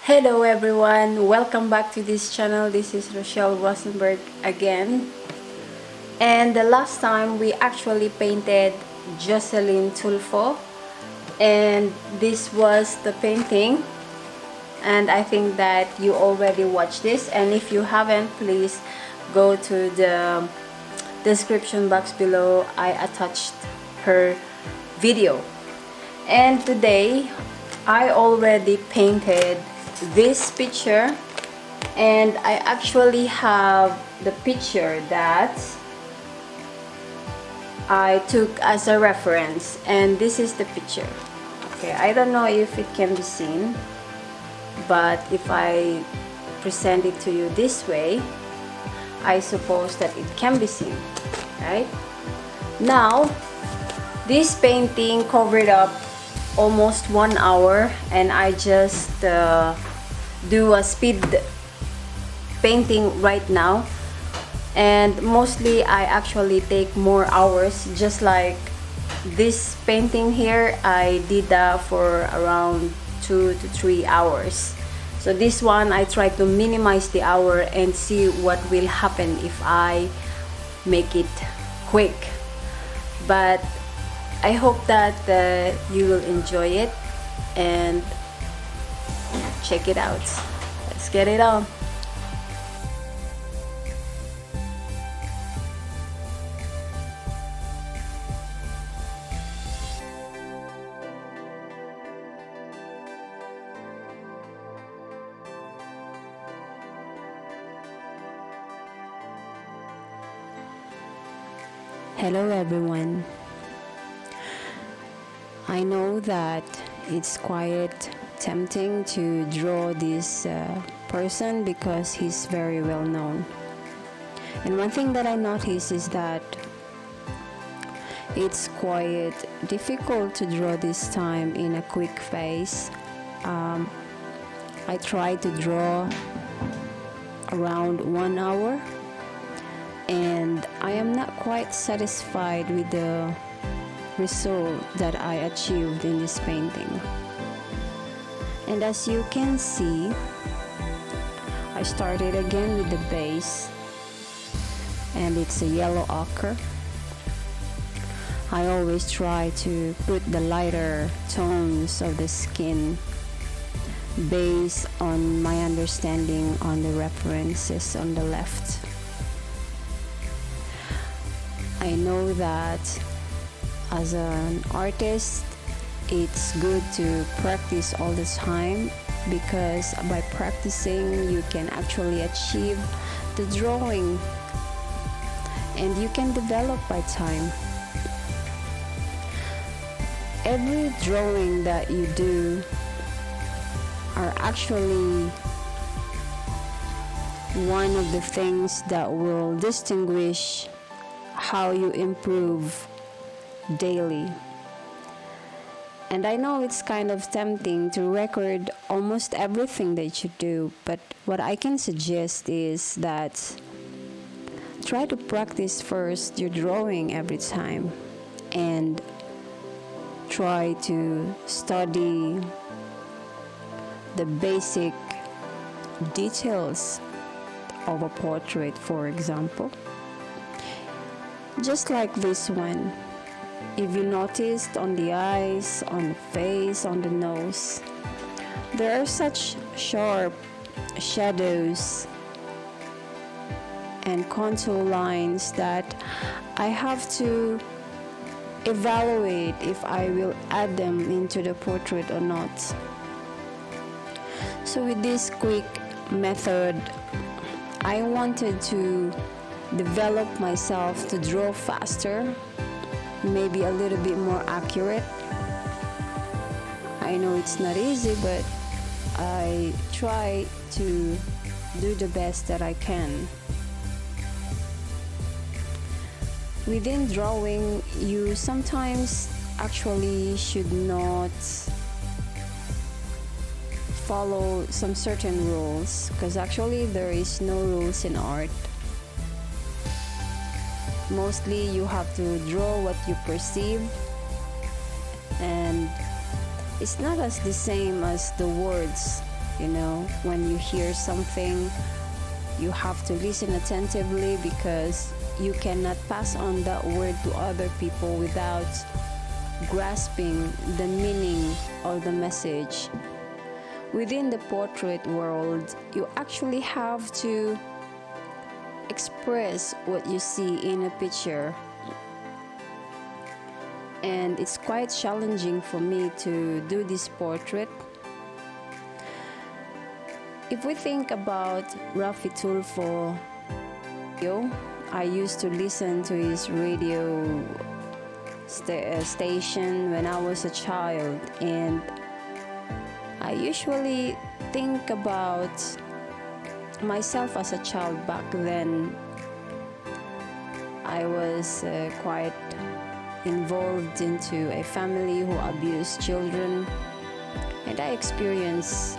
Hello everyone, welcome back to this channel. This is Rochelle Rosenberg again. And the last time we actually painted Jocelyn Tulfo, and this was the painting, and I think that you already watched this, and if you haven't, please go to the description box below. I attached her video. And today I already painted this picture, and I actually have the picture that I took as a reference, and this is the picture. Okay, I don't know if it can be seen, but if I present it to you this way, I suppose that it can be seen, right? Now, this painting covered up almost 1 hour, and I just do a speed painting right now, and mostly I actually take more hours. Just like this painting here, I did that for around 2 to 3 hours. So this one I try to minimize the hour and see what will happen if I make it quick. But I hope that you will enjoy it and check it out. Let's get it on. Hello everyone. I know that it's quite tempting to draw this person because he's very well known. And one thing that I noticed is that it's quite difficult to draw this time in a quick pace. I tried to draw around 1 hour, and I am not quite satisfied with the result that I achieved in this painting. And as you can see, I started again with the base, and it's a yellow ochre. I always try to put the lighter tones of the skin based on my understanding on the references on the left. I know that as an artist, it's good to practice all the time, because by practicing you can actually achieve the drawing, and you can develop by time. Every drawing that you do are actually one of the things that will distinguish how you improve daily. And I know it's kind of tempting to record almost everything that you do, but what I can suggest is that try to practice first your drawing every time, and try to study the basic details of a portrait, for example. Just like this one. If you noticed on the eyes, on the face, on the nose, there are such sharp shadows and contour lines that I have to evaluate if I will add them into the portrait or not. So with this quick method, I wanted to develop myself to draw faster, maybe a little bit more accurate. I know it's not easy, but I try to do the best that I can. Within drawing, you sometimes actually should not follow some certain rules, because actually there is no rules in art. Mostly you have to draw what you perceive, and it's not as the same as the words When you hear something, you have to listen attentively, because you cannot pass on that word to other people without grasping the meaning of the message. Within the portrait world, you actually have to express what you see in a picture. And it's quite challenging for me to do this portrait. If we think about Raffy TUlfo, I used to listen to his radio station when I was a child, and I usually think about myself as a child back then. I was quite involved into a family who abused children, and I experienced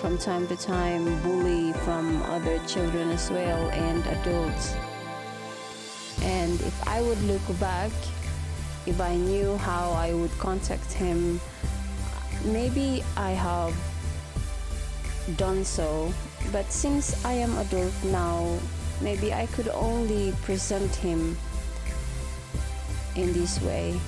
from time to time bully from other children as well, and adults. And if I would look back, if I knew how I would contact him, maybe I have done so. But since I am adult now, maybe I could only present him in this way.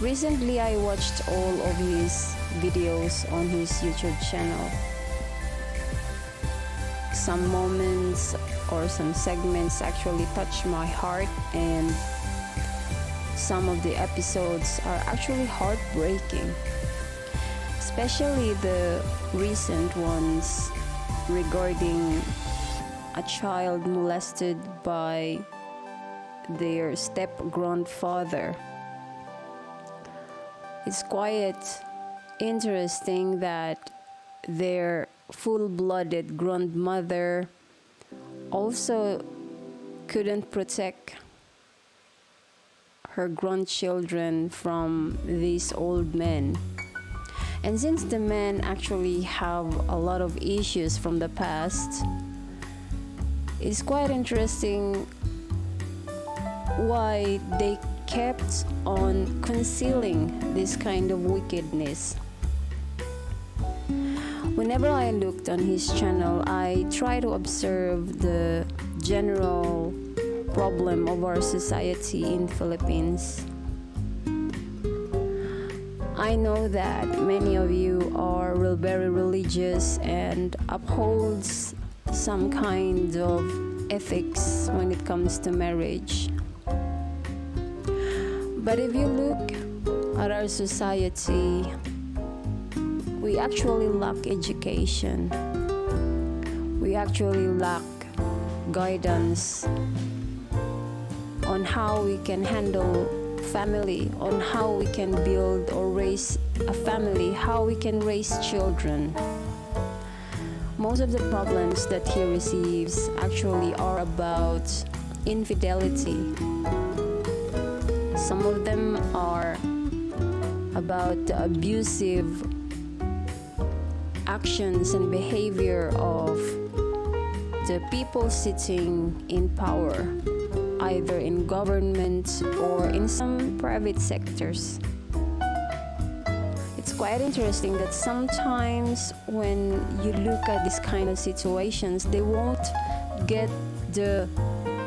Recently, I watched all of his videos on his YouTube channel. Some moments or some segments actually touch my heart, and some of the episodes are actually heartbreaking, especially the recent ones regarding a child molested by their step-grandfather. It's quite interesting that their full-blooded grandmother also couldn't protect her grandchildren from these old men. And since the men actually have a lot of issues from the past, it's quite interesting why they kept on concealing this kind of wickedness. Whenever I looked on his channel, I try to observe the general problem of our society in Philippines. I know that many of you are very religious and upholds some kind of ethics when it comes to marriage. But if you look at our society, we actually lack education. We actually lack guidance on how we can handle family, on how we can build or raise a family, how we can raise children. Most of the problems that he receives actually are about infidelity. Some of them are about the abusive actions and behavior of the people sitting in power, either in government or in some private sectors. It's quite interesting that sometimes when you look at this kind of situations, they won't get the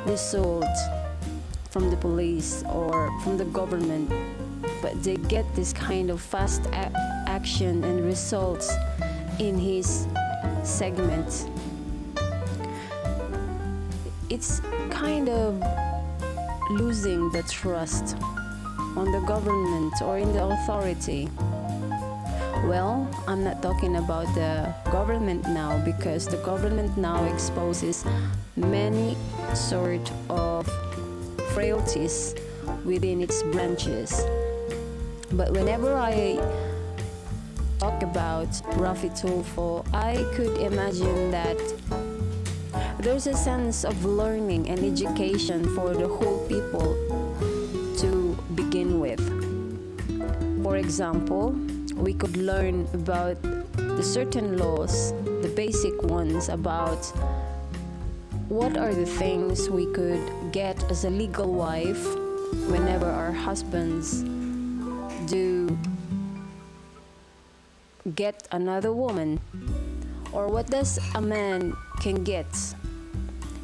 result from the police or from the government, but they get this kind of fast action and results in his segment. It's kind of losing the trust on the government or in the authority. Well, I'm not talking about the government now, because the government now exposes many sort of frailties within its branches. But whenever I talk about Raffy TUlfo, I could imagine that there's a sense of learning and education for the whole people to begin with. For example, we could learn about the certain laws, the basic ones, about what are the things we could get as a legal wife whenever our husbands do get another woman? Or what does a man can get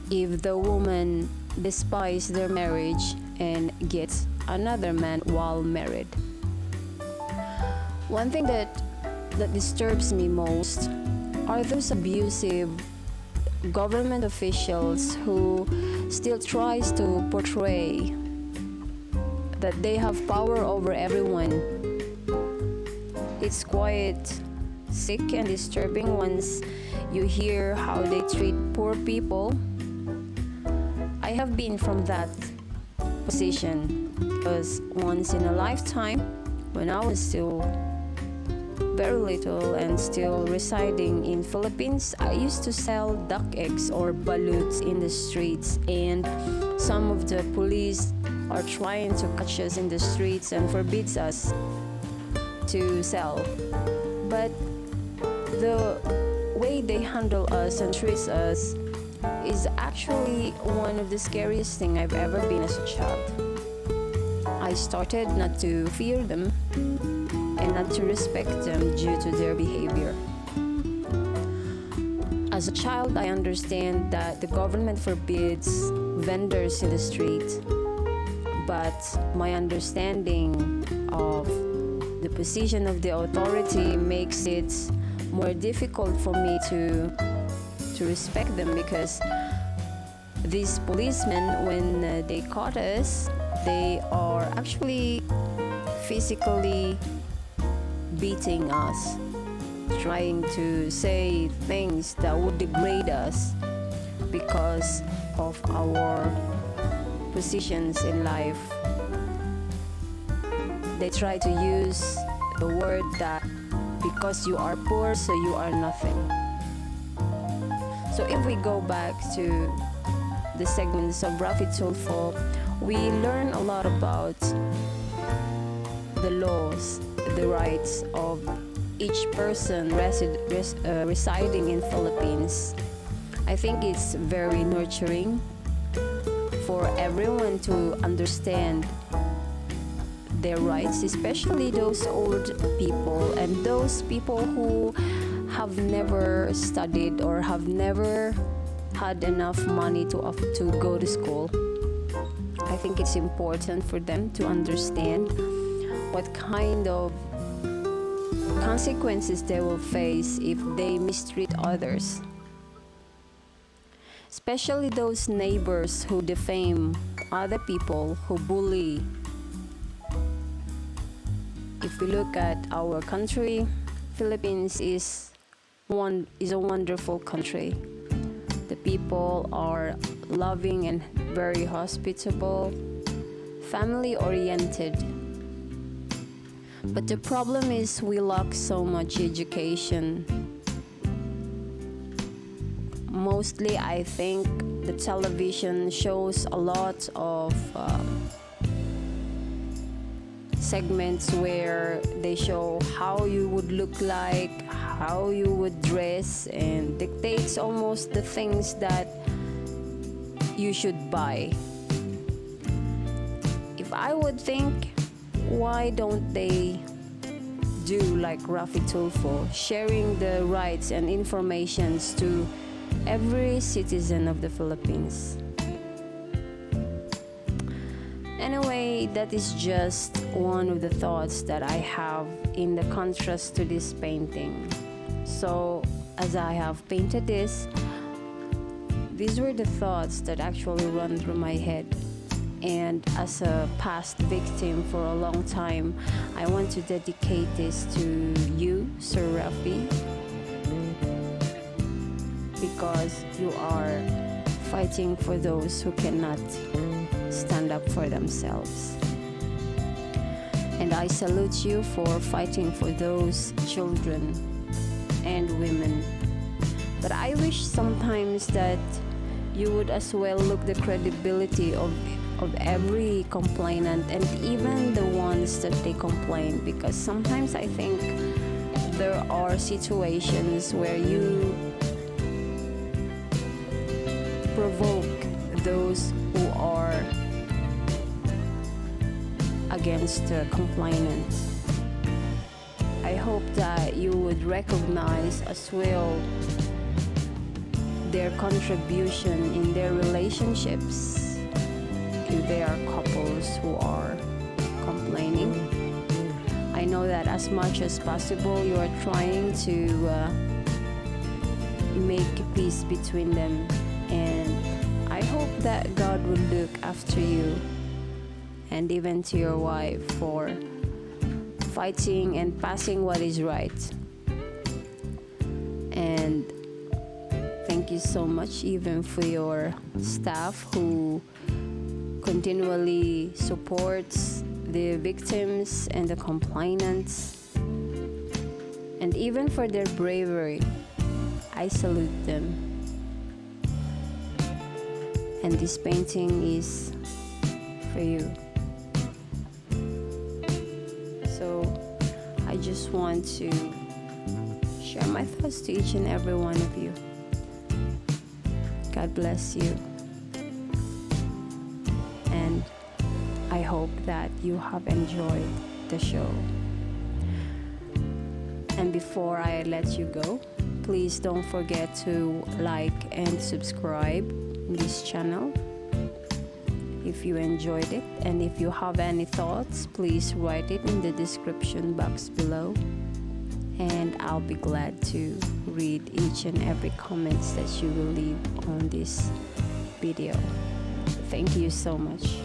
if the woman despises their marriage and gets another man while married? One thing that disturbs me most are those abusive government officials who still tries to portray that they have power over everyone. It's quite sick and disturbing once you hear how they treat poor people. I have been from that position because once in a lifetime, when I was still very little and still residing in Philippines, I used to sell duck eggs or ballots in the streets, and some of the police are trying to catch us in the streets and forbids us to sell. But the way they handle us and treat us is actually one of the scariest thing I've ever been as a child. I started not to fear them and not to respect them due to their behavior. As a child, I understand that the government forbids vendors in the street, but my understanding of the position of the authority makes it more difficult for me to respect them, because these policemen, when they caught us, they are actually physically beating us, trying to say things that would degrade us because of our positions in life. They try to use the word that because you are poor, so you are nothing. So if we go back to the segments of Raffy TUlfo, we learn a lot about the laws, the rights of each person residing in Philippines. I think it's very nurturing for everyone to understand their rights, especially those old people and those people who have never studied or have never had enough money to go to school. I think it's important for them to understand what kind of consequences they will face if they mistreat others. Especially those neighbors who defame other people, who bully. If we look at our country, Philippines is a wonderful country. The people are loving and very hospitable, family-oriented. But the problem is we lack so much education. Mostly, I think the television shows a lot of segments where they show how you would look like, how you would dress, and dictates almost the things that you should buy. If I would think, why don't they do like Raffy TUlfo, sharing the rights and informations to every citizen of the Philippines? Anyway, that is just one of the thoughts that I have in the contrast to this painting. So, as I have painted this, these were the thoughts that actually run through my head. And as a past victim for a long time, I want to dedicate this to you, Sir Raffy, because you are fighting for those who cannot stand up for themselves. And I salute you for fighting for those children and women. But I wish sometimes that you would as well look the credibility of every complainant, and even the ones that they complain, because sometimes I think there are situations where you provoke those who are against the complainant. I hope that you would recognize as well their contribution in their relationships if they are couples who are complaining. I know that as much as possible you are trying to make peace between them, and I hope that God will look after you and even to your wife for fighting and passing what is right. And thank you so much even for your staff who continually supports the victims and the complainants, and even for their bravery. I salute them. And this painting is for you. So I just want to share my thoughts to each and every one of you. God bless you. And I hope that you have enjoyed the show. And before I let you go, please don't forget to like and subscribe this channel if you enjoyed it. And if you have any thoughts, please write it in the description box below, and I'll be glad to read each and every comments that you will leave on this video. Thank you so much.